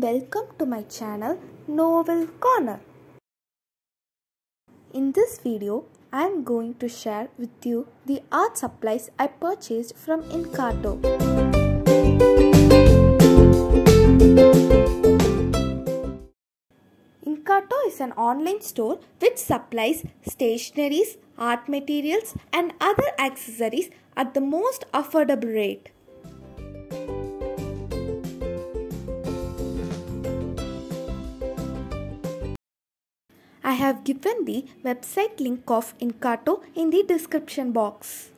Welcome to my channel Novel Corner. In this video, I am going to share with you the art supplies I purchased from Ink-arto. Ink-arto is an online store which supplies stationeries, art materials and other accessories at the most affordable rate. I have given the website link of Ink-arto in the description box.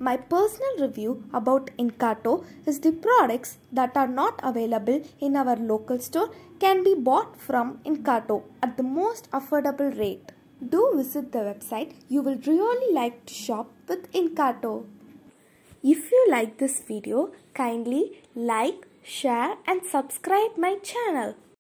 My personal review about Ink-arto is the products that are not available in our local store can be bought from Ink-arto at the most affordable rate. Do visit the website. You will really like to shop with Ink-arto. If you like this video, kindly like, share and subscribe my channel.